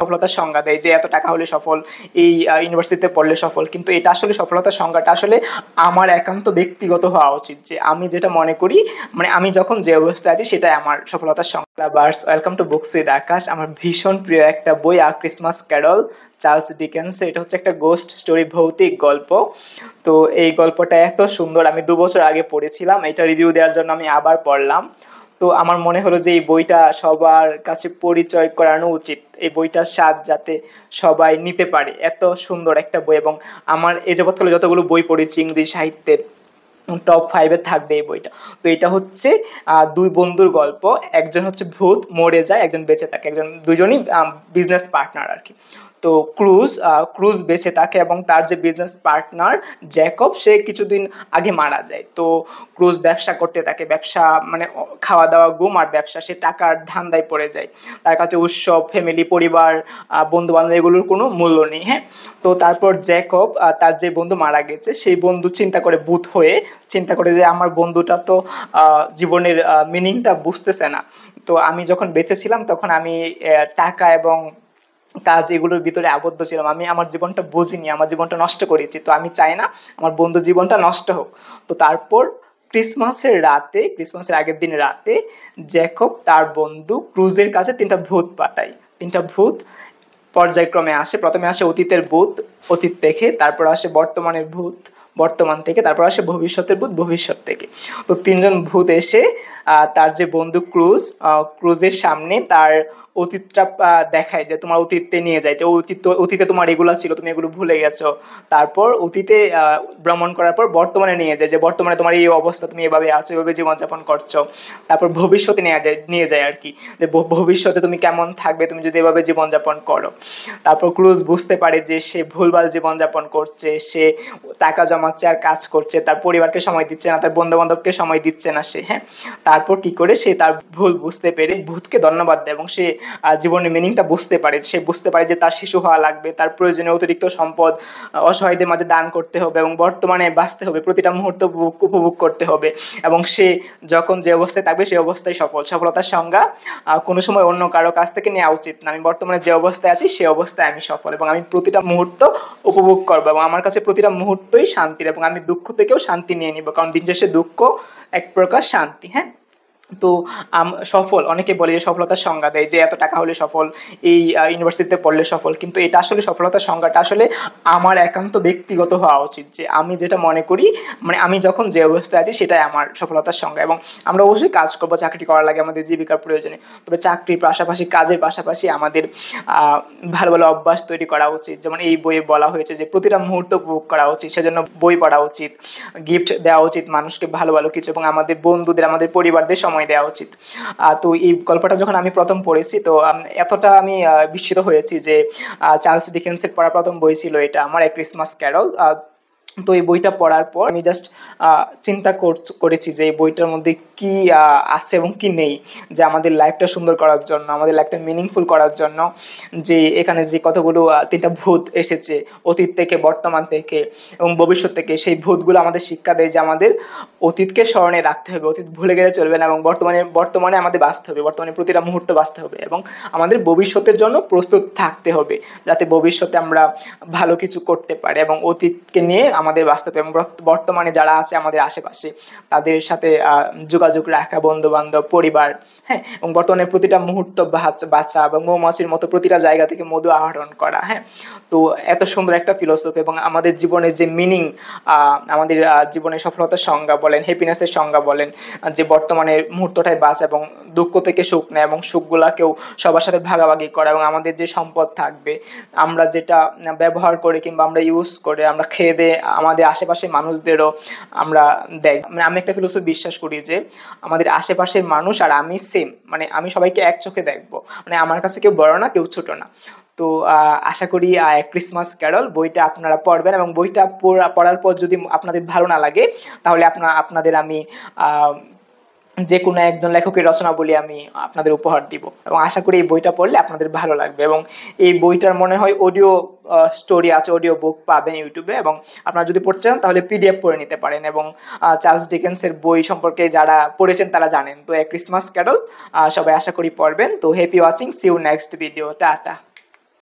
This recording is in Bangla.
সফলতার সংজ্ঞা দেয় যে এত টাকা হলে সফল, এই ইউনিভার্সিটিতে পড়লে সফল, কিন্তু এটা আসলে সফলতার সংজ্ঞাটা আসলে আমার একান্ত ব্যক্তিগত হওয়া উচিত, যে আমি যেটা মনে করি, মানে আমি যখন যে অবস্থায় আছি সেটাই আমার সফলতার সংজ্ঞা। বার্স, welcome to books with Akash. আমার ভীষণ প্রিয় একটা বই ক্রিসমাস ক্যারল, চার্লস ডিকেন্স। এটা হচ্ছে একটা গোস্ট স্টোরি, ভৌতিক গল্প। তো এই গল্পটা এত সুন্দর, আমি 2 বছর আগে পড়েছিলাম, এটা রিভিউ দেওয়ার জন্য আমি আবার পড়লাম। তো আমার মনে হলো যে এই বইটা সবার কাছে পরিচয় করানো উচিত, এই বইটার স্বাদ যাতে সবাই নিতে পারে। এত সুন্দর একটা বই, এবং আমার এই যাবৎকালে যতগুলো বই পড়েছি ইংরেজি সাহিত্যের টপ 5-এ থাকবে এই বইটা। তো এটা হচ্ছে 2 বন্ধুর গল্প। একজন হচ্ছে ভূত, মরে যায়, একজন বেঁচে থাকে, দুজনই বিজনেস পার্টনার আর কি। তো ক্রুজ বেঁচে থাকে, এবং তার যে বিজনেস পার্টনার জ্যাকব, সে কিছুদিন আগে মারা যায়। তো ক্রুজ ব্যবসা করতে থাকে, ব্যবসা মানে খাওয়া দাওয়া ঘুম আর ব্যবসা, সে টাকার ধান্দায় পড়ে যায়। তার কাছে উৎসব, ফ্যামিলি, পরিবার, বন্ধু বান্ধব এগুলোর কোনো মূল্য নেই। হ্যাঁ, তো তারপর জ্যাকব তার যে বন্ধু মারা গেছে সেই বন্ধু চিন্তা করে, ভূত হয়ে চিন্তা করে যে আমার বন্ধুটা তো জীবনের মিনিংটা বুঝতেছে না। তো আমি যখন বেঁচে ছিলাম তখন আমি টাকা এবং কাজ এগুলোর ভিতরে আবদ্ধ ছিলাম, আমি আমার জীবনটা বুঝিনি, আমার জীবনটা নষ্ট করেছি। তো আমি চাই না আমার বন্ধু জীবনটা নষ্ট হোক। তো তারপর ক্রিসমাসের আগের দিন রাতে জ্যাকব তার বন্ধু ক্রুজের কাছে 3টা ভূত পাঠায়। 3টা ভূত পর্যায়ক্রমে আসে। প্রথমে আসে অতীতের ভূত, অতীত থেকে, তারপর আসে বর্তমানের ভূত, বর্তমান থেকে, তারপর আসে ভবিষ্যতের ভূত, ভবিষ্যৎ থেকে। তো 3জন ভূত এসে তার যে বন্ধু ক্রুজের সামনে তার অতীতটা দেখায়, যে তোমার অতীতে নিয়ে যায়, তো অতীতে তোমার এগুলো ছিল, তুমি এগুলো ভুলে গেছো। তারপর অতীতে ভ্রমণ করার পর বর্তমানে নিয়ে যায়, যে বর্তমানে তোমার এই অবস্থা, তুমি এভাবে আছো, এভাবে জীবনযাপন করছো। তারপর ভবিষ্যতে নিয়ে যায় আর কি, যে ভবিষ্যতে তুমি কেমন থাকবে তুমি যদি এভাবে জীবনযাপন করো। তারপর ক্রুজ বুঝতে পারে যে সে ভুলভাল জীবনযাপন করছে, সে টাকা জমাচ্ছে আর কাজ করছে, তার পরিবারকে সময় দিচ্ছে না, তার বন্ধু বান্ধবকে সময় দিচ্ছে না সে। হ্যাঁ, তারপর কি করে সে তার ভুল বুঝতে পেরে ভূতকে ধন্যবাদ দেয়, এবং সে জীবনের মিনিংটা বুঝতে পারে। সে বুঝতে পারে যে তার শিশু হওয়া লাগবে, তার প্রয়োজনীয় অতিরিক্ত সম্পদ অসহায়দের মাঝে দান করতে হবে, এবং বর্তমানে বাঁচতে হবে, প্রতিটা মুহূর্ত উপভোগ করতে হবে। এবং সে যখন যে অবস্থায় থাকবে সেই অবস্থায় সফলতার সংজ্ঞা কোনো সময় অন্য কারো কাছ থেকে নেওয়া উচিত না। আমি বর্তমানে যে অবস্থায় আছি সেই অবস্থায় আমি সফল, এবং আমি প্রতিটা মুহূর্ত উপভোগ করবো, এবং আমার কাছে প্রতিটা মুহূর্তই শান্তির, এবং আমি দুঃখ থেকেও শান্তি নিয়ে নিব, কারণ দিন শেষে দুঃখ এক প্রকার শান্তি। হ্যাঁ, তো সফল, অনেকে বলে যে সফলতার সংজ্ঞা দেয় যে এত টাকা হলে সফল, এই ইউনিভার্সিটিতে পড়লে সফল, কিন্তু এটা আসলে সফলতার সংজ্ঞাটা আসলে আমার একান্ত ব্যক্তিগত হওয়া উচিত, যে আমি যেটা মনে করি, মানে আমি যখন যে অবস্থায় আছি সেটাই আমার সফলতার সংজ্ঞা। এবং আমরা অবশ্যই কাজ করবো, চাকরি করা লাগে আমাদের জীবিকার প্রয়োজনে, তবে চাকরির পাশাপাশি, কাজের পাশাপাশি আমাদের ভালো ভালো অভ্যাস তৈরি করা উচিত। যেমন এই বইয়ে বলা হয়েছে যে প্রতিটা মুহূর্ত উপভোগ করা উচিত, সেজন্য বই পড়া উচিত, গিফট দেওয়া উচিত মানুষকে ভালো ভালো কিছু, এবং আমাদের বন্ধুদের, আমাদের পরিবারদের সময় দেওয়া উচিত। তো এই গল্পটা যখন আমি প্রথম পড়েছি, তো এতটা আমি বিস্মিত হয়েছি যে চার্লস ডিকেন্সের পড়া প্রথম বই ছিল এটা আমার, ক্রিসমাস ক্যারল। তো এই বইটা পড়ার পর আমি জাস্ট চিন্তা করেছি যে এই বইটার মধ্যে কি আছে এবং কি নেই, যে আমাদের লাইফটা সুন্দর করার জন্য, আমাদের লাইফটা মিনিংফুল করার জন্য, যে এখানে যে কতগুলো 3টা ভূত এসেছে অতীত থেকে, বর্তমান থেকে এবং ভবিষ্যৎ থেকে, সেই ভূতগুলো আমাদের শিক্ষা দেয় যে আমাদের অতীতকে স্মরণে রাখতে হবে, অতীত ভুলে গেলে চলবে না, এবং বর্তমানে আমাদের বাঁচতে হবে, বর্তমানে প্রতিটা মুহূর্তে বাঁচতে হবে, এবং আমাদের ভবিষ্যতের জন্য প্রস্তুত থাকতে হবে, যাতে ভবিষ্যতে আমরা ভালো কিছু করতে পারি, এবং অতীতকে নিয়ে আমাদের বাঁচতে হবে, এবং বর্তমানে যারা আছে আমাদের আশেপাশে তাদের সাথে যোগাযোগ রাখা, বন্ধু বান্ধব, পরিবার। হ্যাঁ, এবং বর্তমানে প্রতিটা মুহূর্ত বাঁচা, এবং মৌমাছির মতো প্রতিটা জায়গা থেকে মধু আহরণ করা। হ্যাঁ, তো এত সুন্দর একটা ফিলোসফি, এবং আমাদের জীবনের যে মিনিং, আমাদের জীবনের সফলতার সংজ্ঞা বলেন, হ্যাপিনেসের সংজ্ঞা বলেন, যে বর্তমানের মুহূর্তটাই বাঁচা, এবং দুঃখ থেকে সুখ নেয়, এবং সুখগুলাকেও সবার সাথে ভাগাভাগি করা, এবং আমাদের যে সম্পদ থাকবে আমরা যেটা ব্যবহার করে কিংবা আমরা ইউজ করে আমরা খেয়ে দিয়ে আমাদের আশেপাশের মানুষদেরও আমরা দেয়। মানে আমি একটা ফিলোসফি বিশ্বাস করি যে আমাদের আশেপাশের মানুষ আর আমি সেম, মানে আমি সবাইকে এক চোখে দেখবো, মানে আমার কাছে কেউ বড় না, কেউ ছোট না। তো আশা করি ক্রিসমাস ক্যারল বইটা আপনারা পড়বেন, এবং বইটা পড়ার পর যদি আপনাদের ভালো না লাগে তাহলে আপনাদের আমি যে কোনো একজন লেখকের রচনাবলী আমি আপনাদের উপহার দিব, এবং আশা করি এই বইটা পড়লে আপনাদের ভালো লাগবে। এবং এই বইটার মনে হয় অডিও স্টোরি আছে, অডিও বুক পাবেন ইউটিউবে, এবং আপনারা যদি পড়তে চান তাহলে PDF পড়ে নিতে পারেন। এবং চার্লস ডিকেন্সের বই সম্পর্কে যারা পড়েছেন তারা জানেন। তো ক্রিসমাস ক্যারল সবাই আশা করি পড়বেন। তো happy watching, see you next video, tata.